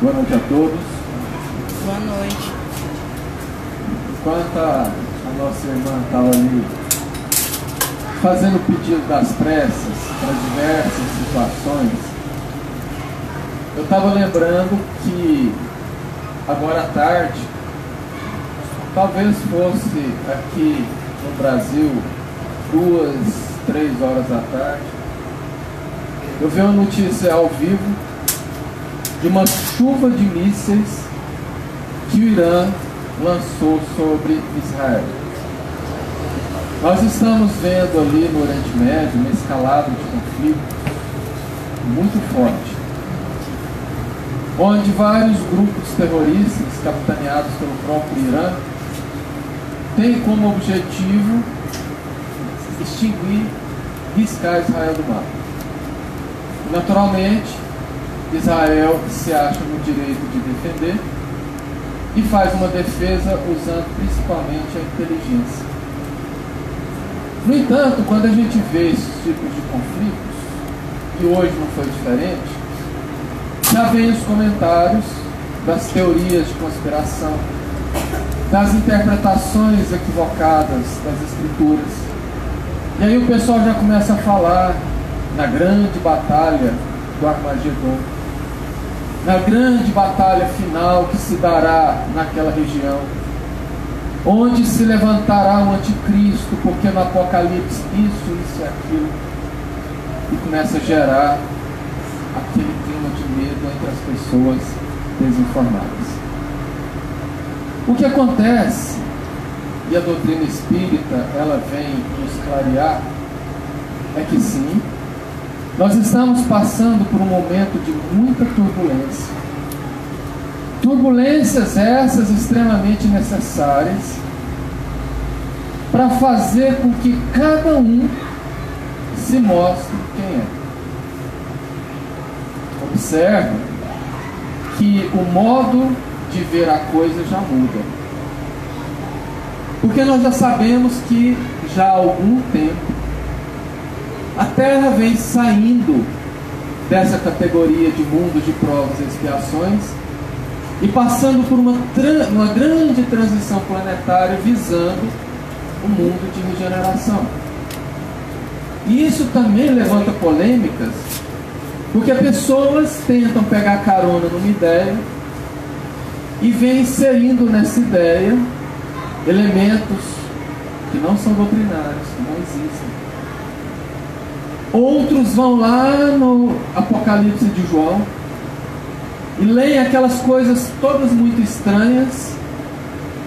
Boa noite a todos. Boa noite. Enquanto a nossa irmã estava ali fazendo o pedido das pressas para diversas situações, eu estava lembrando que agora à tarde, talvez fosse aqui no Brasil 2, 3 horas da tarde, eu vi uma notícia ao vivo de uma chuva de mísseis que o Irã lançou sobre Israel. Nós estamos vendo ali no Oriente Médio uma escalada de conflito muito forte, onde vários grupos terroristas, capitaneados pelo próprio Irã, têm como objetivo extinguir, riscar Israel do mapa. Naturalmente, Israel se acha no direito de defender e faz uma defesa usando principalmente a inteligência. No entanto, quando a gente vê esses tipos de conflitos, e hoje não foi diferente, já vem os comentários das teorias de conspiração, das interpretações equivocadas das escrituras. E aí o pessoal já começa a falar na grande batalha do Armagedon, na grande batalha final que se dará naquela região, onde se levantará o anticristo, porque no Apocalipse isso e aquilo, e começa a gerar aquele clima de medo entre as pessoas desinformadas. O que acontece, e a doutrina espírita ela vem nos clarear, é que sim, nós estamos passando por um momento de muita turbulência. Turbulências essas extremamente necessárias para fazer com que cada um se mostre quem é. Observe que o modo de ver a coisa já muda. Porque nós já sabemos que já há algum tempo a Terra vem saindo dessa categoria de mundo de provas e expiações e passando por uma grande transição planetária visando um mundo de regeneração. E isso também levanta polêmicas, porque pessoas tentam pegar carona numa ideia e vêm inserindo nessa ideia elementos que não são doutrinários, que não existem. Outros vão lá no Apocalipse de João e leem aquelas coisas todas muito estranhas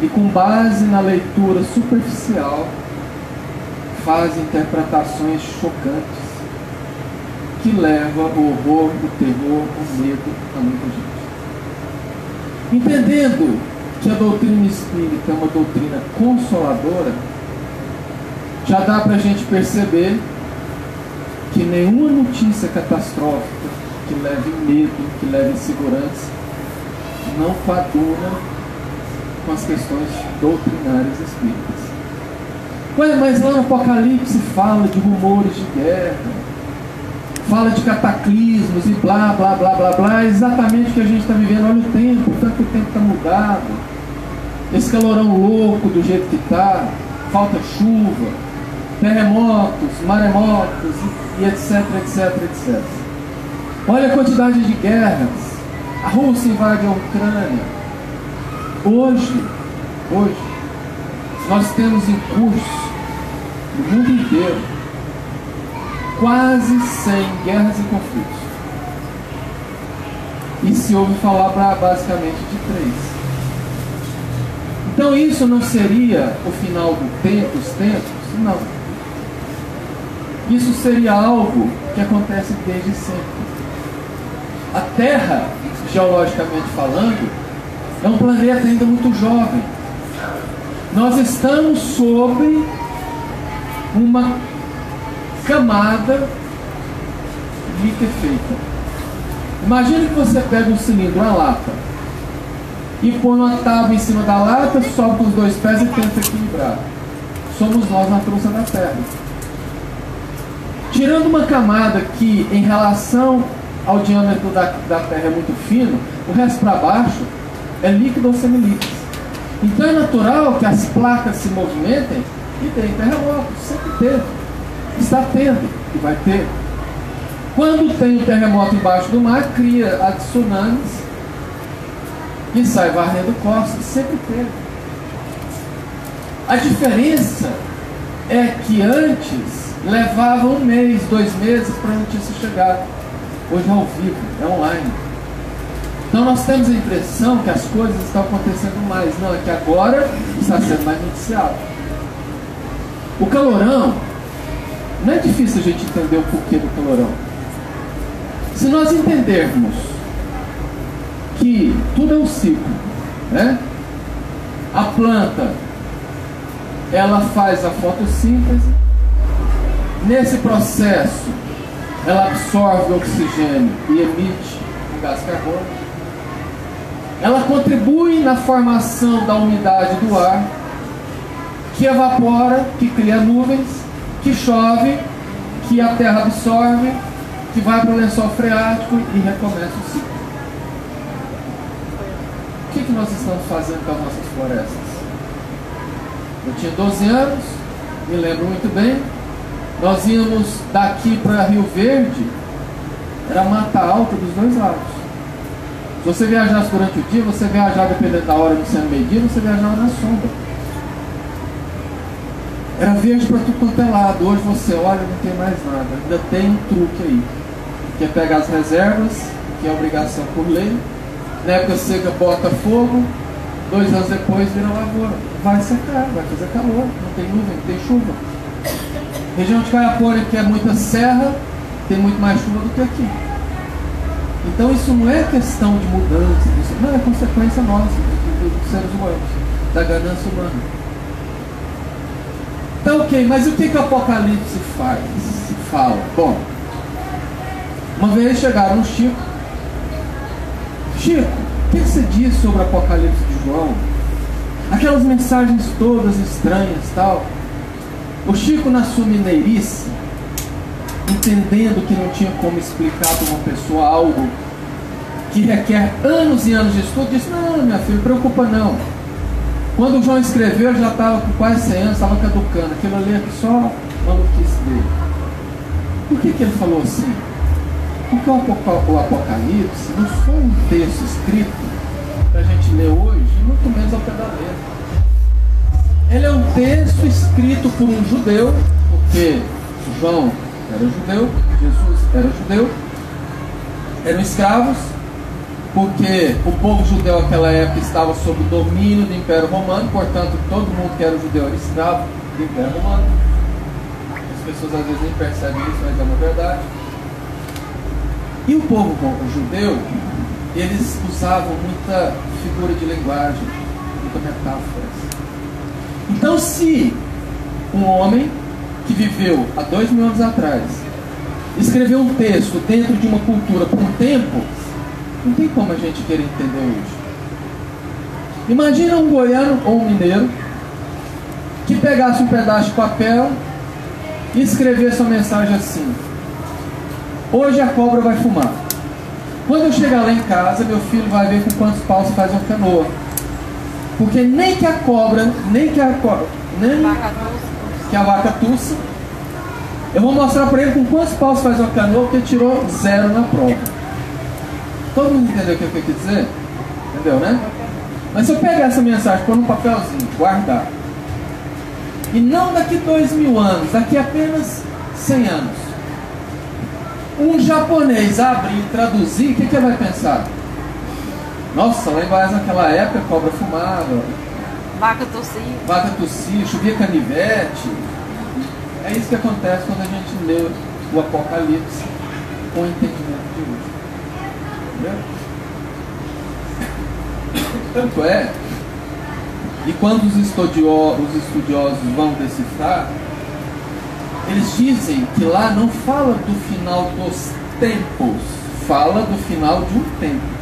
e, com base na leitura superficial, fazem interpretações chocantes que levam o horror, o terror, o medo a muita gente. Entendendo que a doutrina espírita é uma doutrina consoladora, já dá para a gente perceber que nenhuma notícia catastrófica que leve medo, que leve insegurança, não coaduna com as questões doutrinárias espíritas. Ué, mas lá no Apocalipse fala de rumores de guerra, fala de cataclismos e blá, blá, blá, blá, blá, é exatamente o que a gente está vivendo. Olha o tempo, tanto que o tempo está mudado, esse calorão louco do jeito que está, falta chuva, terremotos, maremotos e etc, etc, etc. Olha a quantidade de guerras. A Rússia invade a Ucrânia. Hoje, nós temos em curso, no mundo inteiro, quase 100 guerras e conflitos. E se ouve falar basicamente de 3. Então isso não seria o final do tempo, dos tempos? Não. Isso seria algo que acontece desde sempre. A Terra, geologicamente falando, é um planeta ainda muito jovem. Nós estamos sobre uma camada liquefeita. Imagine que você pega um cilindro, uma lata, e põe uma tábua em cima da lata, sobe com os 2 pés e tenta equilibrar. Somos nós na crosta da Terra. Tirando uma camada que, em relação ao diâmetro da Terra é muito fino, o resto para baixo é líquido ou semilíquido. Então é natural que as placas se movimentem e tem terremoto, sempre teve, está tendo e vai ter. Quando tem o terremoto embaixo do mar, cria as tsunamis e sai varrendo costas, sempre teve. A diferença é que antes levava 1 mês, 2 meses para a notícia chegar. Hoje é ao vivo, é online. Então nós temos a impressão que as coisas estão acontecendo mais. Não, é que agora está sendo mais noticiado. O calorão, não é difícil a gente entender o porquê do calorão. Se nós entendermos que tudo é um ciclo, né? A planta, ela faz a fotossíntese. Nesse processo, ela absorve o oxigênio e emite o gás carbônico. Ela contribui na formação da umidade do ar, que evapora, que cria nuvens, que chove, que a terra absorve, que vai para o lençol freático e recomeça o ciclo. O que nós estamos fazendo com as nossas florestas? Eu tinha 12 anos, me lembro muito bem. Nós íamos daqui para Rio Verde, era mata alta dos 2 lados. Se você viajasse durante o dia, você viajava dependendo da hora, no sendo meio-dia, você viajava na sombra. Era verde para tudo quanto é lado. Hoje você olha, não tem mais nada. Ainda tem um truque aí, que é pegar as reservas, que é obrigação por lei. Na época seca, bota fogo. 2 anos depois vira lavoura. Vai secar, vai fazer calor. Não tem nuvem, não tem chuva. Região de Caiapônia, que é muita serra, tem muito mais chuva do que aqui. Então isso não é questão de mudança, isso não é consequência nossa, dos seres humanos, da ganância humana. Então, ok, mas o que o Apocalipse fala? Bom, uma vez chegaram no Chico. Chico, o que você diz sobre o Apocalipse de João? Aquelas mensagens todas estranhas e tal. O Chico, na sua mineirice, entendendo que não tinha como explicar para uma pessoa algo que requer anos e anos de estudo, disse: não, minha filha, não preocupa não. Quando o João escreveu, ele já estava com quase 100 anos, estava caducando. Aquilo ali é só maluquice dele. Por que ele falou assim? Porque o Apocalipse não foi um texto escrito para a gente ler hoje, muito menos ao pé da letra. Ele é um texto escrito por um judeu, porque João era judeu, Jesus era judeu, eram escravos, porque o povo judeu naquela época estava sob o domínio do Império Romano, portanto todo mundo que era judeu era escravo do Império Romano. As pessoas às vezes nem percebem isso, mas é uma verdade. E o povo judeu, eles usavam muita figura de linguagem, muita metáforas. Então, se um homem que viveu há 2000 anos atrás escreveu um texto dentro de uma cultura por um tempo, não tem como a gente querer entender hoje. Imagina um goiano ou um mineiro que pegasse um pedaço de papel e escrevesse uma mensagem assim: hoje a cobra vai fumar. Quando eu chegar lá em casa, meu filho vai ver com quantos paus faz uma canoa. Porque nem que a cobra, nem que a vaca tussa, eu vou mostrar para ele com quantos paus faz uma canoa, porque tirou 0 na prova. Todo mundo entendeu o que eu quis dizer? Entendeu, né? Mas se eu pegar essa mensagem, pôr num papelzinho, guardar, e não daqui 2000 anos, daqui apenas 100 anos, um japonês abrir e traduzir, o que ele vai pensar? Nossa, lá em Goiás naquela época a cobra fumava, vaca tossia, chovia canivete. É isso que acontece quando a gente lê o Apocalipse com o entendimento de hoje. Entendeu? Tanto é, e quando os estudiosos vão decifrar, eles dizem que lá não fala do final dos tempos, fala do final de um tempo.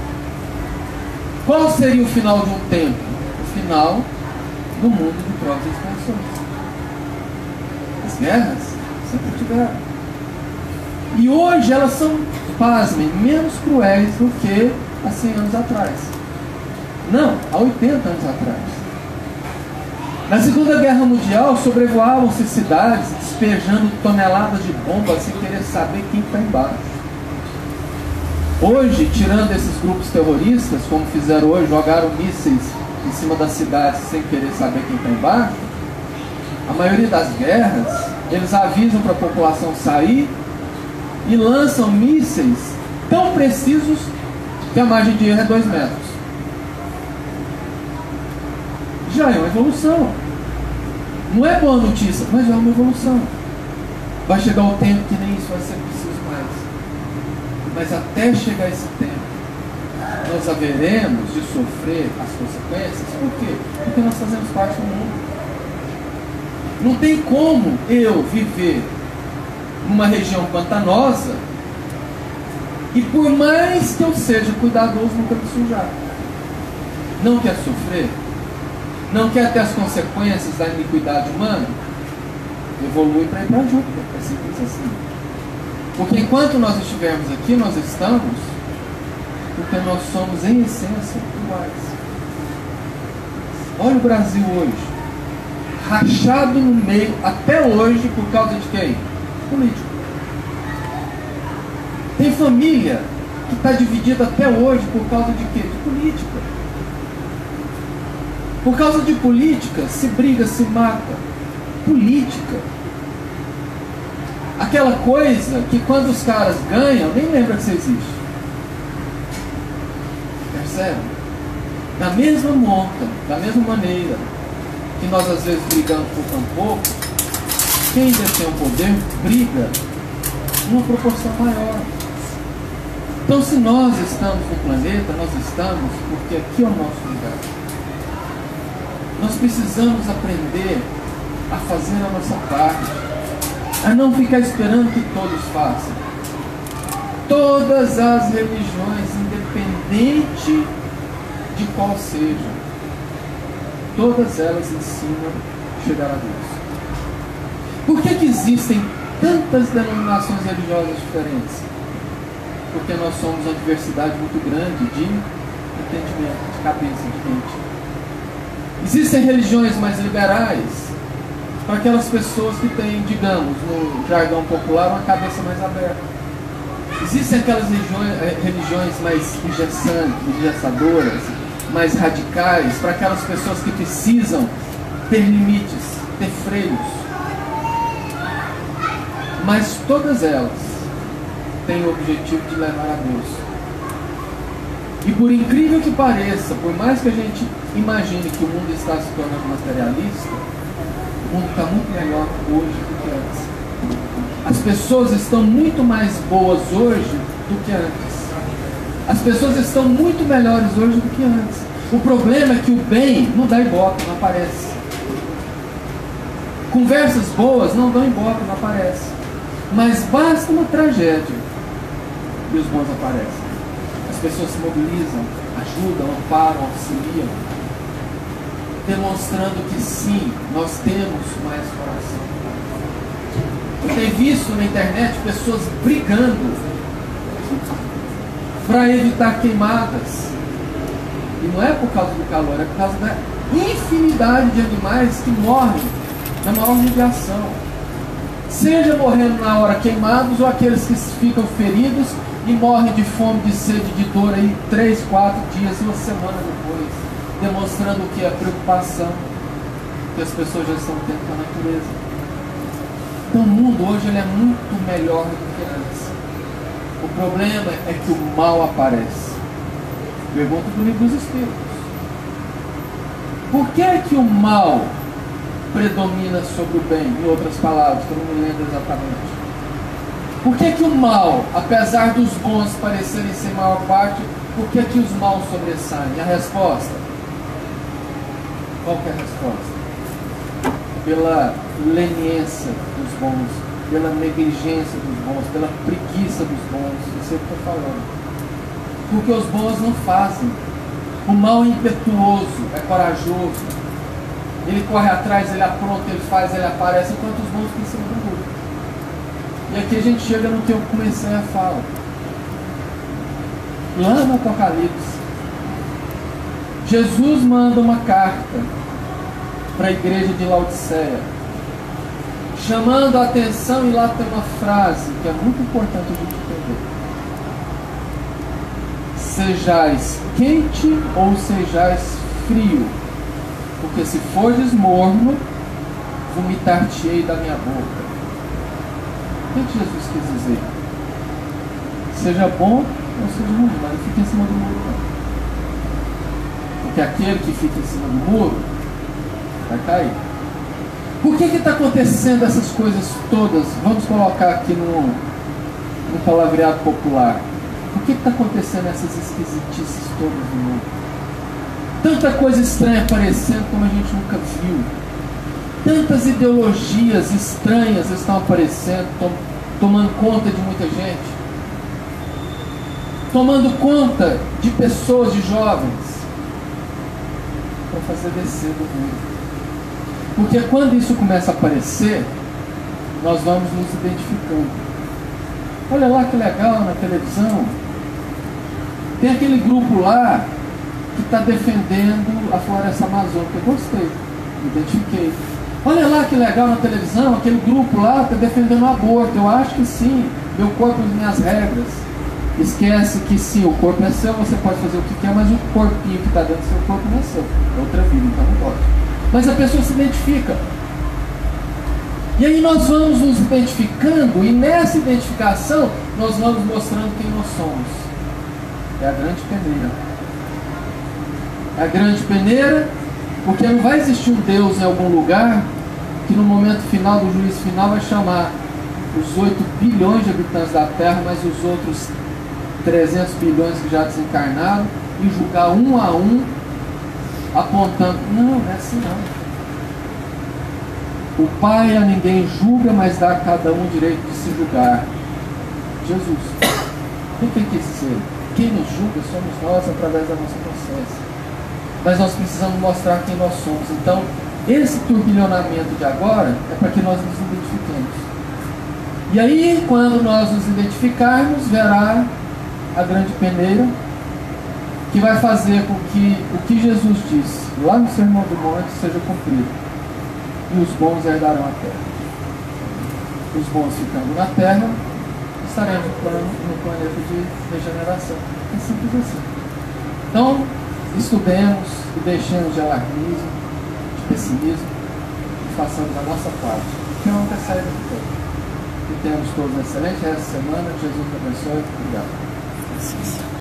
Qual seria o final de um tempo? O final do mundo de provas e expansões. As guerras sempre tiveram. E hoje elas são, pasmem, menos cruéis do que há 100 anos atrás. Não, há 80 anos atrás. Na Segunda Guerra Mundial, sobrevoavam-se cidades despejando toneladas de bombas sem querer saber quem está embaixo. Hoje, tirando esses grupos terroristas, como fizeram hoje, jogaram mísseis em cima das cidades sem querer saber quem está embaixo, a maioria das guerras, eles avisam para a população sair e lançam mísseis tão precisos que a margem de erro é 2 metros. Já é uma evolução. Não é boa notícia, mas já é uma evolução. Vai chegar o tempo que nem isso vai ser preciso mais. Mas até chegar esse tempo, nós haveremos de sofrer as consequências. Por quê? Porque nós fazemos parte do mundo. Não tem como eu viver numa região pantanosa e por mais que eu seja cuidadoso, nunca me sujar. Não quer sofrer? Não quer ter as consequências da iniquidade humana? Evolui para ir para Júpiter. É simples assim. Porque enquanto nós estivermos aqui, nós estamos porque nós somos em essência iguais. Olha o Brasil hoje, rachado no meio até hoje por causa de quem? Político. Tem família que está dividida até hoje por causa de quê? De política. Por causa de política, se briga, se mata. Política. Aquela coisa que quando os caras ganham, nem lembra que isso existe. Percebe? Da mesma monta, da mesma maneira que nós às vezes brigamos por tão pouco, quem detém o poder briga numa proporção maior. Então, se nós estamos no planeta, nós estamos porque aqui é o nosso lugar. Nós precisamos aprender a fazer a nossa parte, a não ficar esperando que todos façam. Todas as religiões, independente de qual seja, todas elas ensinam a chegar a Deus. Por que existem tantas denominações religiosas diferentes? Porque nós somos uma diversidade muito grande de entendimento, de cabeça, de mente. Existem religiões mais liberais para aquelas pessoas que têm, digamos, no jargão popular, uma cabeça mais aberta. Existem aquelas religiões mais engessadoras, mais radicais, para aquelas pessoas que precisam ter limites, ter freios. Mas todas elas têm o objetivo de levar a Deus. E por incrível que pareça, por mais que a gente imagine que o mundo está se tornando materialista, o mundo está muito melhor hoje do que antes. As pessoas estão muito mais boas hoje do que antes. As pessoas estão muito melhores hoje do que antes. O problema é que o bem não dá ibope, não aparece. Conversas boas não dão ibope, não aparece. Mas basta uma tragédia e os bons aparecem. As pessoas se mobilizam, ajudam, amparam, auxiliam, demonstrando que sim, nós temos mais coração. Eu tenho visto na internet pessoas brigando para evitar queimadas. E não é por causa do calor, é por causa da infinidade de animais que morrem na maior radiação. Seja morrendo na hora queimados ou aqueles que ficam feridos e morrem de fome, de sede, de dor aí 3, 4 dias, uma semana depois, demonstrando o que é a preocupação que as pessoas já estão tendo com a natureza. Então o mundo hoje ele é muito melhor do que antes. O problema é que o mal aparece. Pergunta do Livro dos Espíritos. Por que é que o mal predomina sobre o bem? Em outras palavras, que eu não me lembro exatamente. Por que é que o mal, apesar dos bons parecerem ser maior parte, por que é que os maus sobressaem? A resposta? Qual que é a resposta? Pela leniência dos bons, pela negligência dos bons, pela preguiça dos bons. Eu sei o que estou falando. Porque os bons não fazem. O mal é impetuoso, é corajoso. Ele corre atrás, ele apronta, ele faz, ele aparece, enquanto os bons ficam em cima do muro. E aqui a gente chega no que eu comecei a falar. Lá no Apocalipse, Jesus manda uma carta para a igreja de Laodiceia, chamando a atenção, e lá tem uma frase que é muito importante a gente entender: sejais quente ou sejais frio, porque se fordes morno, vomitar-te-ei da minha boca. O que Jesus quis dizer? Seja bom ou seja ruim, mas não fique em cima do muro, não. Porque aquele que fica em cima do muro vai cair. Por que está acontecendo essas coisas todas? Vamos colocar aqui no palavreado popular. Por que está acontecendo essas esquisitices todas no mundo? Tanta coisa estranha aparecendo como a gente nunca viu. Tantas ideologias estranhas estão aparecendo, tomando conta de muita gente. Tomando conta de pessoas, de jovens, para fazer descer do mundo. Porque quando isso começa a aparecer, nós vamos nos identificando. Olha lá que legal na televisão. Tem aquele grupo lá que está defendendo a floresta amazônica. Eu gostei, me identifiquei. Olha lá que legal na televisão, aquele grupo lá está defendendo o aborto. Eu acho que sim, meu corpo, as minhas regras. Esquece que sim, o corpo é seu, você pode fazer o que quer, mas o corpinho que está dentro do seu corpo não é seu. É outra vida, então não pode. Mas a pessoa se identifica. E aí nós vamos nos identificando, e nessa identificação nós vamos mostrando quem nós somos. É a grande peneira. É a grande peneira, porque não vai existir um Deus em algum lugar que no momento final do juízo final vai chamar os 8 bilhões de habitantes da Terra, mas os outros 300 bilhões que já desencarnaram, e julgar um a um, apontando. Não é assim não. O Pai a ninguém julga, mas dá a cada um o direito de se julgar. Jesus. O que quis dizer? Quem nos julga somos nós através da nossa consciência. Mas nós precisamos mostrar quem nós somos. Então, esse turbilhonamento de agora é para que nós nos identifiquemos. E aí, quando nós nos identificarmos, verá a grande peneira, que vai fazer com que o que Jesus disse lá no Sermão do Monte seja cumprido. E os bons herdarão a terra. Os bons ficando na terra, estaremos no planeta de regeneração. É simples assim. Então, estudemos e deixemos de alarmismo, de pessimismo, e façamos a nossa parte. Que não antecede de todo. E tenhamos todos um excelente resto de semana. Jesus te abençoe. Obrigado.